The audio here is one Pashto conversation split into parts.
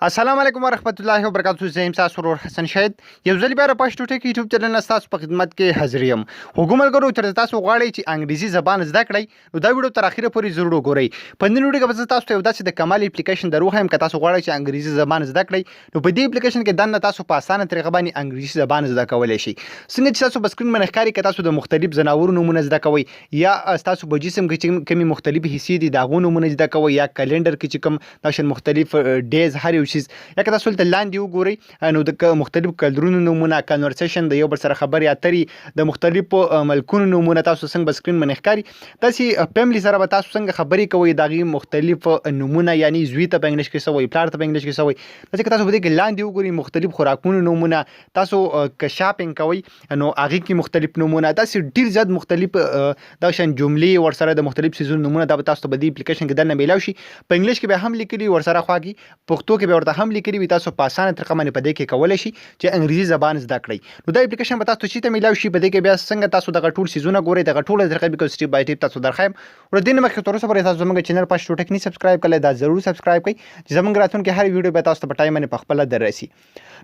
السلام علیکم ورحمت الله وبرکاتہ. زه یم تاسو ورور حسن شهید. یو ځل بیا په پښتو ټکی یوټیوب چینل تاسو په خدمت کې حاضر یم. حکومتګرو تر تاسو غواړي چې انګریزي زبان زده کړئ نو دا ویډیو تر اخره پورې ضرور وګورئ. په نن ویډیو کې به تاسو ته یو داسې د کمال اپلیکیشن درو هم که تاسو غواړئ چې انګریزي زبان زده کړئ نو په دې اپلیکیشن کې دنه تاسو په اسانه طریقه باندې انګریزي زبان زده کولای شئ. څنګه چې تاسو په سکرین باندې ښکاري که تاسو د مختلف ځناورو نومونه زده کوئ یا تاسو په جسم کې چې کومې مختلف حصې دي د هغو نومونه زده کوئ یا کلندر کې چې کوم داسې مختلف ډیز هر یو چیز یا که تاسو ته لاندې وګورئ نو د مختلف کلرونو نومونه کنورسیشن د یو بل سره خبرې اترې د مختلفو ملکونو نومونه تاسو څنګه په سکرین باندې ښکاري داسې فیملی سره به تاسو څنګه خبرې کوئ د هغې مختلف نومونه یعنې زوی ته په انګلیش کې څه وایي پلار ته په انګلیش کې څه وایي داسې که تاسو په دې کې لاندې وګورئ مختلف خوراکونو نومونه تاسو که شاپینګ کوئ نو هغې کې مختلف نومونه داسې ډېر زیات مختلف دغه شان جملې ورسره د مختلف څیزونو نومونه دا به تاسو ته په دې اپلیکیشن کې دننه میلاو شي. په انګلیش کې به هم لیکلي ورسره خواږي پښتو کې به ورته هم لیکلي وي تاسو په اسانه طریقه باندې په دې کې کولی شي چې انګریزي زبان زده کړئ. نو دا اپلیکیشن به تاسو ته چېرته میلاو شي په دې کې بیا څنګه تاسو دغه ټول څیزونه ګورئ دغه ټوله طریقه به سټیپ بای سټیپ تاسو درښیم. ورته دې نه مخکې تر اوسه پورې تاسو زموږ چینل پښتو ټک نه سبسکرایب کړئ دا ضرور سبسکرایب کړئ چې زموږ راتلونکي هر ویډیو به تاسو ته په ټایم باندې په خپله در رسي.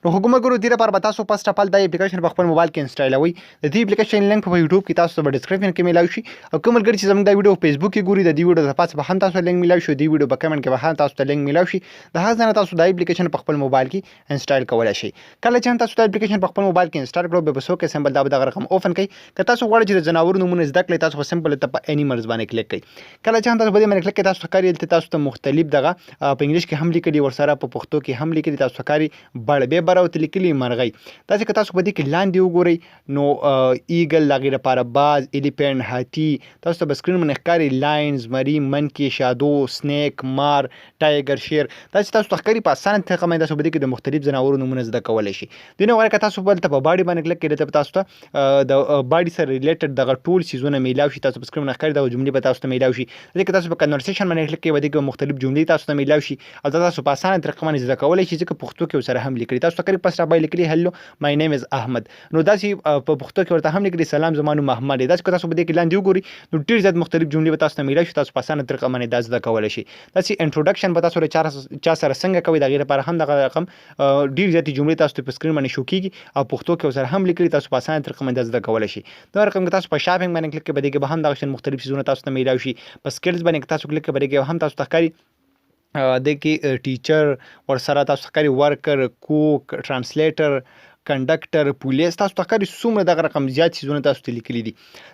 نو حکومتګرو دې لپاره به تاسو فرسټ اف آل دا اپلیکیشن په خپل موبایل کې انسټالوئ. د دې اپلیکیشن لینک په یوټیوب کې تاسو ته په ډسکرپشن کې میلاو شي او کوم ملګري چې زموږ دا ویډیو په فیسبوک کې ګوري د دې ویډیو د پاسه به هم تاسو لینک میلاو شي دې ویډیو په کمنټ کې به هم تاسو ته لینک میلاو شي د هغه ځای نه تاسو دا اپلیکیشن په خپل موبایل کې انسټال کولی شئ. کله چې هم تاسو دا اپلیکیشن په خپل موبایل کې انسټال کړئ به څوک سمبل دا به دغه رقم اوپن کړئ که تاسو غواړئ چې د ځناورو نومونه زده کړئ تاسو په سمبل ته په انیملز باندې کلیک کړئ. کله چې هم تاسو په دې باندې کلیک کړئ تاسو ښکاري دلته تاسو ته مختلف دغه په انګلیش کې هم لیکلي ورسره په پښتو کې هم لیکلي تاسو ښکاري بړبې بره ورته لیکلي مرغۍ داسې که تاسو په دې کې لاندې وګورئ نو ایګل د هغې لپاره باز ایلیفینټ هاتي تاسو ته به سکرین باندې ښکاري لاین زمري منکي شادو سنیک مار ټایګر شیر داسې تاسو ته ښکاري په اسانه طریقه باندې تاسو په دې کې د مختلف ځناورو نومونه زده کولی شي. دې نه غواړئ که تاسو بلته په باډي باندې کلیک کړئ دلته به تاسو ته د باډي سره ریلیټډ دغه ټول څیزونه میلاو شي تاسو په سکرین باندې ښکاري دغه جملې به تاسو ته میلاو شي. دلته که تاسو په کنورسیشن باندې کلیک کړئ به دې کې مختلف جملې تاسو ته میلاو شي او دا تاسو په اسانه طریقه باندې زده کولی شئ ځکه پښتو کې ورسره هم لیکلي تاسو ته ښکاري فرسټ اف آل لیکلي هلو مای نیم از احمد نو داسې په پښتو کې ورته هم لیکلي سلام زما نوم محمد دی. داسې که تاسو په دې کې لاندې وګورئ نو ډېر زیات مختلف جملې به تاسو ته میلاو شي تاسو په اسانه طریقه باندې دا زده کولی شئ. داسې انټروډکشن به تاسو له چا سره څنګه کوئ د هغې لپاره هم دغه رقم ډېر زیاتې جملې تاسو ته په سکرین باندې شو کېږي او پښتو کې ورسره هم لیکلي تاسو په اسانه طریقه باندې دا زده کولی شئ. دا رقم که تاسو په شاپینګ باندې کلیک کړئ په دې کې به هم دغه شان مختلف څیزونه تاسو ته میلاو شي. په سکلز باندې که تاسو کلیک کړئ په دې کې هم تاسو ته ښکاري د کې ټیچر ورسره تاسو ښکاري ورکر کوک ټرانسلیټر کنډکټر پولیس تاسو ته ښکاري څومره دغه رقم زیات څیزونه تاسو ته لیکلي دي.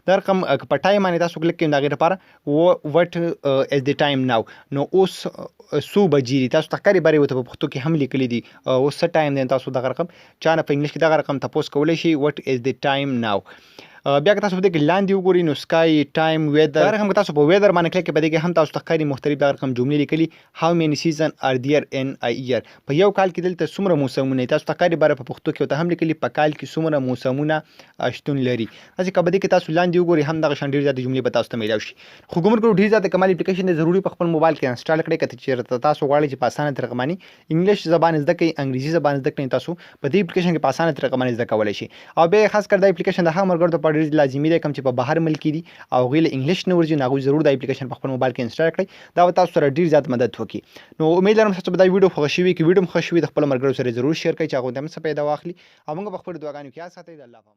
دا رقم په ټایم باندې تاسو کلیک کړئ د هغې لپاره وټ از د ټایم ناو نو اوس څو بجې دي تاسو ته ښکاري بارې ورته په پښتو کې هم لیکلي دي اوس څه ټایم دی تاسو دغه رقم چا نه په انګلیش کې دغه رقم تپوس کولی شئ وټ از د ټایم ناو. بیا که تاسو په دې کې لاندې وګورئ نو سکای ټایم ویدر دا رقم که تاسو په ویدر باندې کلیک کړئ په دې کې هم تاسو ته ښکاري مختلف دغه رقم جملې لیکلي هاو مینی سیزن آر دیئر ان ا ایئر په یو کال کې دلته څومره موسمونه دي تاسو ته ښکاري باره په پښتو کې ورته هم لیکلي په کال کې څومره موسمونه شتون لري. داسې که په دې کې تاسو لاندې وګورئ هم دغه شان ډېرې زیاتې جملې به تاسو ته میلاو شي. حکومتګرو ډېر زیات کمال اپلیکیشن دی ضروري په خپل موبایل کې انسټال کړئ که چېرته تاسو غواړئ چې په اسانه طریقه باندې انګلیش زبان زده کړئ انګریزي زبان زده کړئ تاسو په دې اپلیکیشن کې په اسانه طریقه باندې زده کولی شي. او بیا خاص کر دا اپلیکیشن د هغه ملګرو لپاره ډېر لازمي دی کوم چې په بهر ملک کې دي او هغوی له انګلیش نه ورځي نو هغوی ضرور دا اپلیکیشن په خپل موبایل کې انسټال کړئ دا به تاسو سره ډېر زیات مدد وکړي. نو امید لرم تاسو به دا ویډیو خوښه شوي که ویډیو هم خوښ شوي د خپلو ملګرو سره ضرور شیر کړئ چې هغوی ته هم څه پیدا واخلي او موږ په خپلو دعاګانو کې یاد ساتئ د الله په امان.